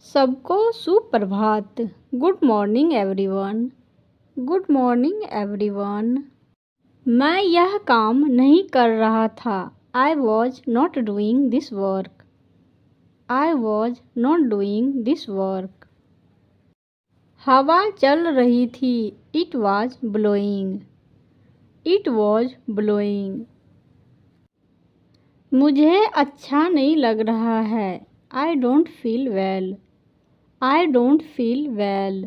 सबको सुप्रभात। Good morning everyone. Good morning everyone. मैं यह काम नहीं कर रहा था। I was not doing this work. I was not doing this work. हवा चल रही थी। It was blowing. It was blowing. मुझे अच्छा नहीं लग रहा है। I don't feel well. I don't feel well.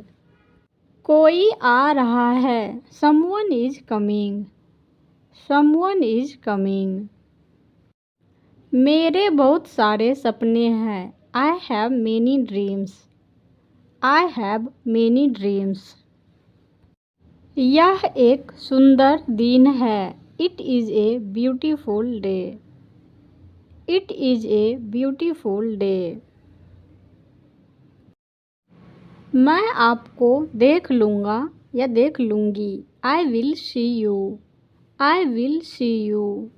कोई आ रहा है। Someone is coming. Someone is coming. मेरे बहुत सारे सपने हैं। आई have many dreams. I have many dreams. यह एक सुंदर दिन है। It is a beautiful day. It is a beautiful day. मैं आपको देख लूँगा या देख लूँगी। I will see you. I will see you.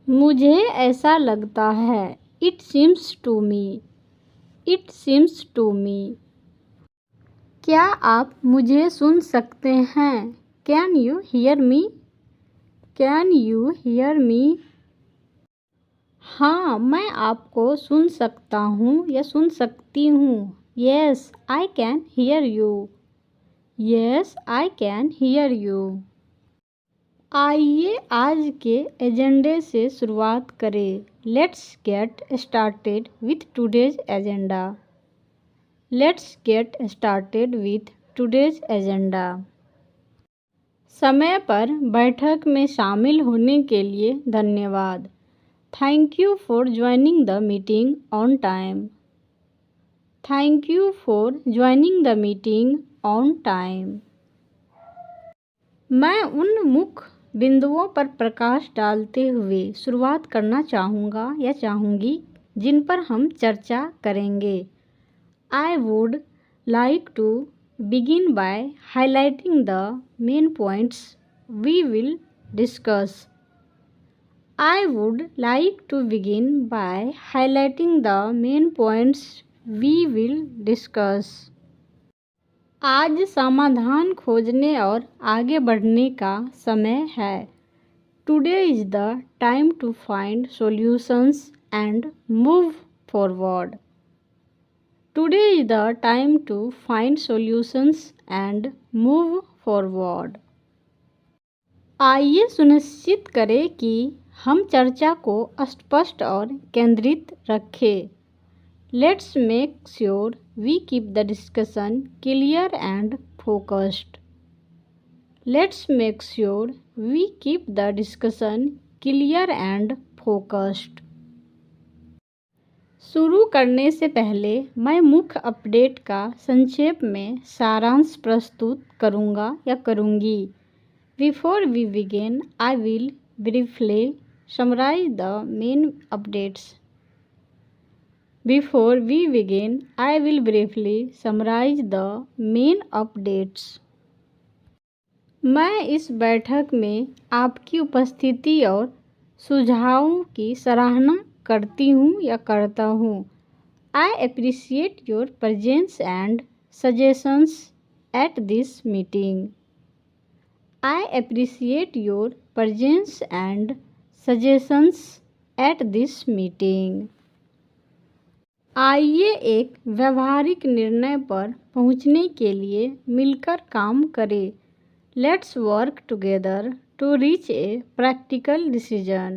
मुझे ऐसा लगता है। It seems to me. It seems to me. क्या आप मुझे सुन सकते हैं? Can you hear me? Can you hear me? हाँ, मैं आपको सुन सकता हूँ या सुन सकती हूँ। Yes, I can hear you. Yes, I can hear you. आइए आज के एजेंडे से शुरुआत करें। Let's get started with today's agenda. Let's get started with today's agenda. समय पर बैठक में शामिल होने के लिए धन्यवाद। Thank you for joining the meeting on time. Thank you for joining the meeting on time. मैं उन मुख्य बिंदुओं पर प्रकाश डालते हुए शुरुआत करना चाहूँगा या चाहूँगी जिन पर हम चर्चा करेंगे। I would like to begin by highlighting the main points we will discuss. I would like to begin by highlighting the main points we will discuss. आज समाधान खोजने और आगे बढ़ने का समय है। Today is the time to find solutions and move forward. Today is the time to find solutions and move forward. आइए सुनिश्चित करें कि हम चर्चा को स्पष्ट और केंद्रित रखें। Let's make sure we keep the discussion clear and focused. Let's make sure we keep the discussion clear and focused. शुरू करने से पहले मैं मुख्य अपडेट का संक्षेप में सारांश प्रस्तुत करूँगा या करूँगी। Before we begin, I will briefly summarize the main updates. Before we begin, I will briefly summarize the main updates. मैं इस बैठक में आपकी उपस्थिति और सुझावों की सराहना करती हूँ या करता हूँ। I appreciate your presence and suggestions at this meeting. I appreciate your presence and suggestions at this meeting. आइए एक व्यवहारिक निर्णय पर पहुंचने के लिए मिलकर काम करें। Let's work together to reach a practical decision.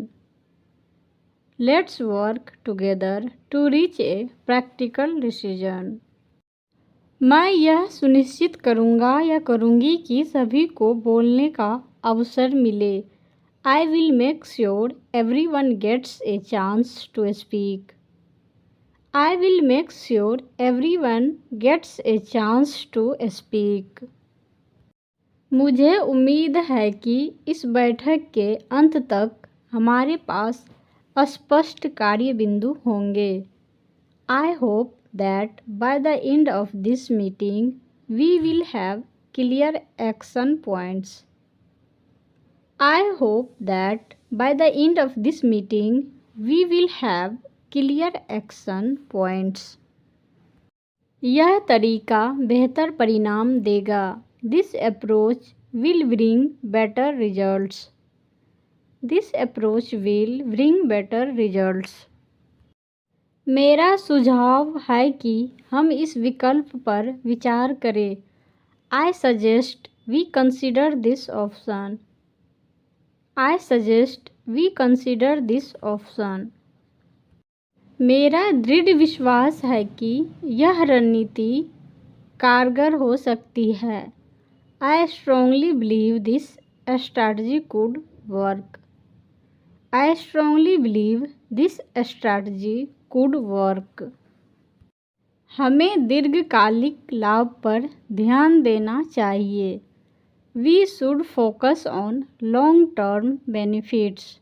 Let's work together to reach a practical decision. मैं यह सुनिश्चित करूँगा या करूँगी कि सभी को बोलने का अवसर मिले। I will make sure everyone gets a chance to speak. I will make sure everyone gets a chance to speak. मुझे उम्मीद है कि इस बैठक के अंत तक हमारे पास स्पष्ट कार्य बिंदु होंगे। I hope that by the end of this meeting we will have clear action points. I hope that by the end of this meeting we will have clear action points. यह तरीका बेहतर परिणाम देगा। This approach will bring better results. This approach will bring better results. मेरा सुझाव है कि हम इस विकल्प पर विचार करें। I suggest we consider this option. I suggest we consider this option. मेरा दृढ़ विश्वास है कि यह रणनीति कारगर हो सकती है। I strongly believe this strategy could work. I strongly believe this strategy could work. हमें दीर्घकालिक लाभ पर ध्यान देना चाहिए। We should focus on long term benefits.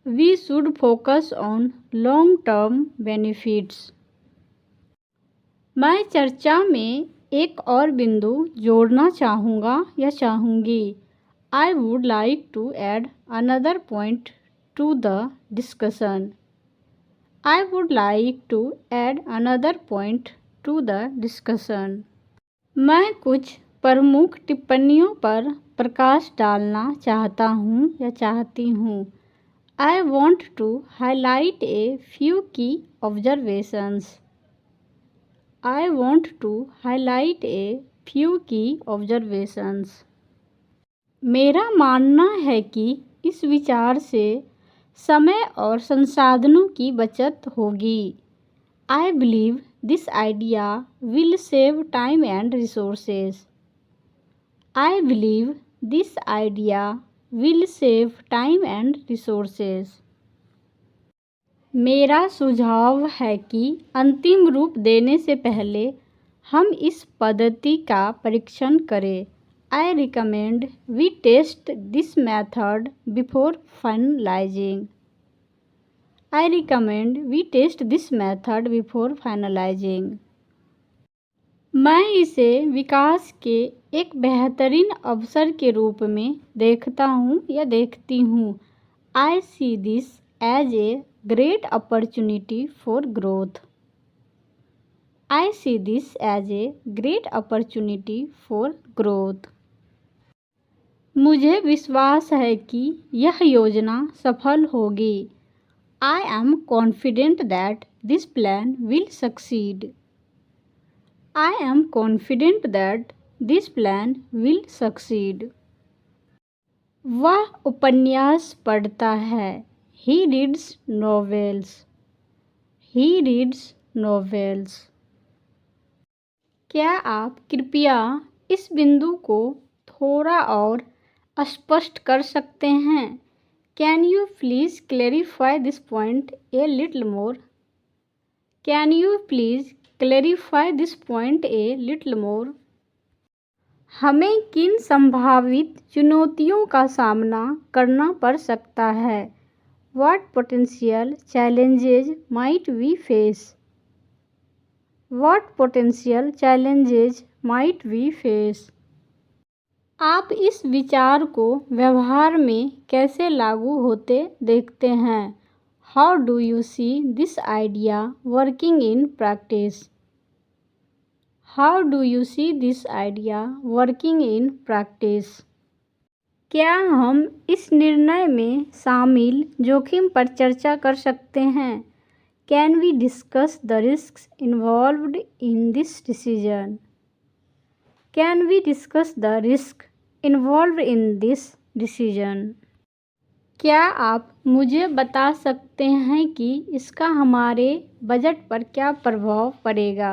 We should focus on long term benefits. मैं चर्चा में एक और बिंदु जोड़ना चाहूँगा या चाहूँगी। I would like to add another point to the discussion. I would like to add another point to the discussion. मैं कुछ प्रमुख टिप्पणियों पर प्रकाश डालना चाहता हूँ या चाहती हूँ। I want to highlight a few key observations. I want to highlight a few key observations. मेरा मानना है कि इस विचार से समय और संसाधनों की बचत होगी। I believe this idea will save time and resources. I believe this idea will save time and resources. मेरा सुझाव है कि अंतिम रूप देने से पहले हम इस पद्धति का परीक्षण करें। I recommend we test this method before finalizing. I recommend we test this method before finalizing. मैं इसे विकास के एक बेहतरीन अवसर के रूप में देखता हूँ या देखती हूँ। I see this as a great opportunity for growth. I see this as a great opportunity for growth. मुझे विश्वास है कि यह योजना सफल होगी। I am confident that this plan will succeed. I am confident that this plan will succeed. वह उपन्यास पढ़ता है। He reads novels. He reads novels. क्या आप कृपया इस बिंदु को थोड़ा और स्पष्ट कर सकते हैं? Can you please clarify this point a little more? Can you please clarify this point a little more? हमें किन संभावित चुनौतियों का सामना करना पड़ सकता है? What potential challenges might we face? What potential challenges might we face? आप इस विचार को व्यवहार में कैसे लागू होते देखते हैं? How do you see this idea working in practice? How do you see this idea working in practice? क्या हम इस निर्णय में शामिल जोखिम पर चर्चा कर सकते हैं? Can we discuss the risks involved in this decision? Can we discuss the risk involved in this decision? क्या आप मुझे बता सकते हैं कि इसका हमारे बजट पर क्या प्रभाव पड़ेगा?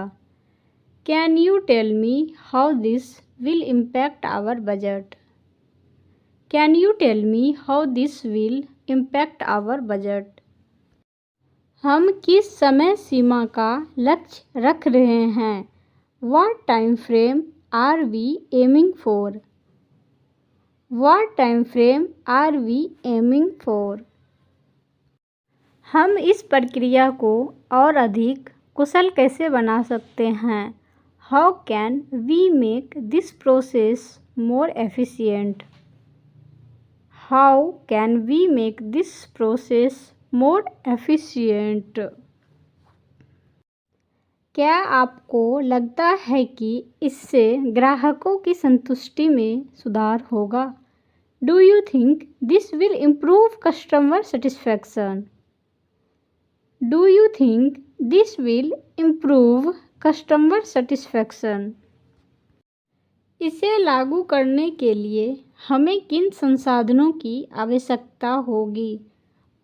Can you tell me how this will impact our budget? Can you tell me how this will impact our budget? हम किस समय सीमा का लक्ष्य रख रहे हैं? What time frame are we aiming for? What time frame are we aiming for? हम इस प्रक्रिया को और अधिक कुशल कैसे बना सकते हैं? How can we make this process more efficient? How can we make this process more efficient? क्या आपको लगता है कि इससे ग्राहकों की संतुष्टि में सुधार होगा? Do you think this will improve customer satisfaction? Do you think this will improve customer satisfaction? इसे लागू करने के लिए हमें किन संसाधनों की आवश्यकता होगी?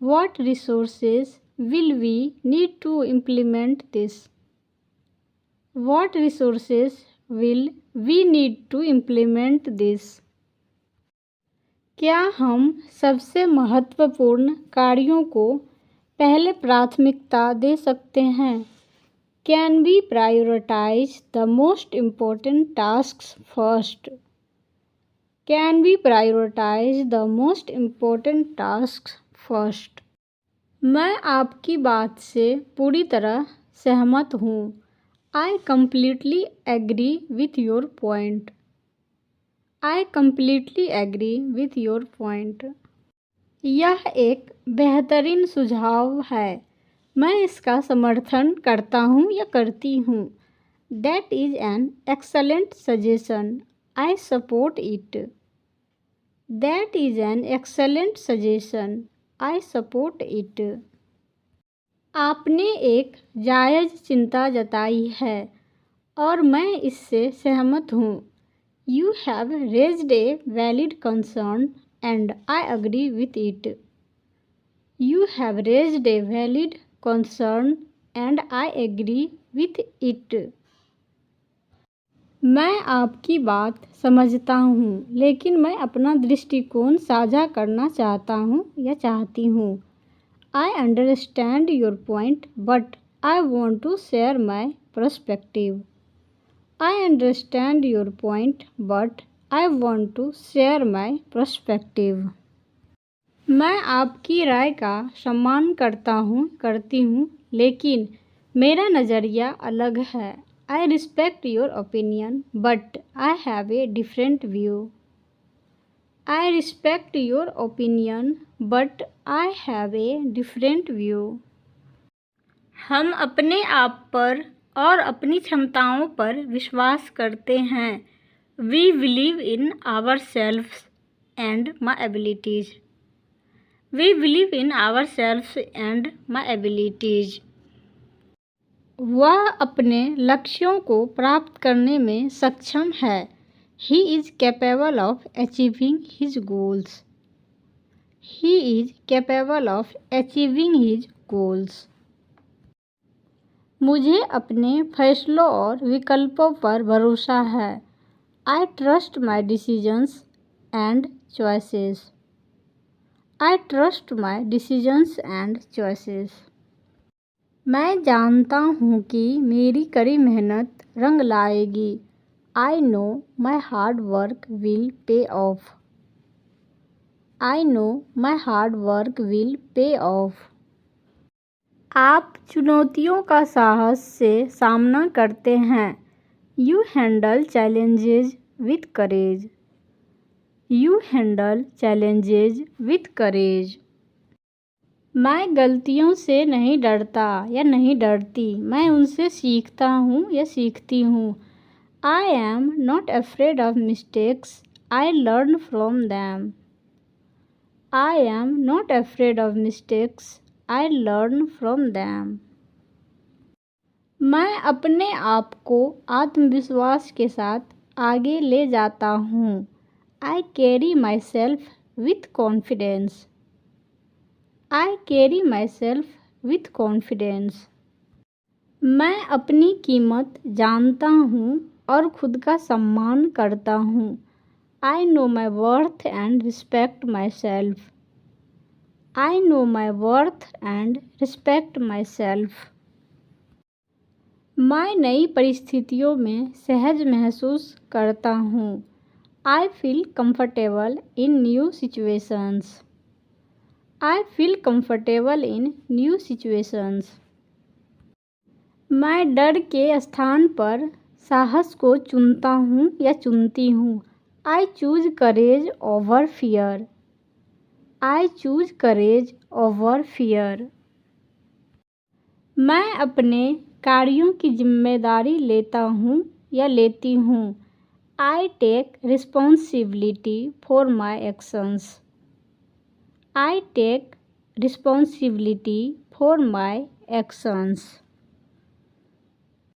What resources will we need to implement this? What resources will we need to implement this? क्या हम सबसे महत्वपूर्ण कार्यों को पहले प्राथमिकता दे सकते हैं? Can we prioritize the most important tasks first? Can we prioritize the most important tasks first? मैं आपकी बात से पूरी तरह सहमत हूँ। I completely agree with your point. I completely agree with your point. यह एक बेहतरीन सुझाव है। मैं इसका समर्थन करता हूँ या करती हूँ। That is an excellent suggestion. I support it. That is an excellent suggestion. I support it. आपने एक जायज़ चिंता जताई है और मैं इससे सहमत हूँ। You have raised a valid concern and I agree with it. You have raised a valid concern and I agree with it. मैं आपकी बात समझता हूँ, लेकिन मैं अपना दृष्टिकोण साझा करना चाहता हूँ या चाहती हूँ। I understand your point, but I want to share my perspective. I understand your point, but I want to share my perspective. मैं आपकी राय का सम्मान करती हूँ, लेकिन मेरा नज़रिया अलग है। I respect your opinion, but I have a different view. I respect your opinion, but I have a different view. हम अपने आप पर और अपनी क्षमताओं पर विश्वास करते हैं। We believe in ourselves and my abilities. We believe in ourselves and my abilities. वह अपने लक्ष्यों को प्राप्त करने में सक्षम है। He is capable of achieving his goals. He is capable of achieving his goals. मुझे अपने फैसलों और विकल्पों पर भरोसा है। I trust my decisions and choices. I trust my decisions and choices. मैं जानता हूँ कि मेरी कड़ी मेहनत रंग लाएगी। I know my hard work will pay off. I know my hard work will pay off. आप चुनौतियों का साहस से सामना करते हैं। You handle challenges with courage. You handle challenges with courage. मैं गलतियों से नहीं डरता या नहीं डरती, मैं उनसे सीखता हूँ या सीखती हूँ। I am not afraid of mistakes. I learn from them. I am not afraid of mistakes. I learn from them. मैं अपने आप को आत्मविश्वास के साथ आगे ले जाता हूँ। I carry myself with confidence. I carry myself with confidence. मैं अपनी कीमत जानता हूँ और खुद का सम्मान करता हूँ। I know my worth and respect myself. I know my worth and respect myself. मैं नई परिस्थितियों में सहज महसूस करता हूँ। I feel comfortable in new situations. I feel comfortable in new situations. मैं डर के स्थान पर साहस को चुनता हूँ या चुनती हूँ। I choose courage over fear. I choose courage over fear. मैं अपने कार्यों की जिम्मेदारी लेता हूँ या लेती हूँ। I take responsibility for my actions. I take responsibility for my actions.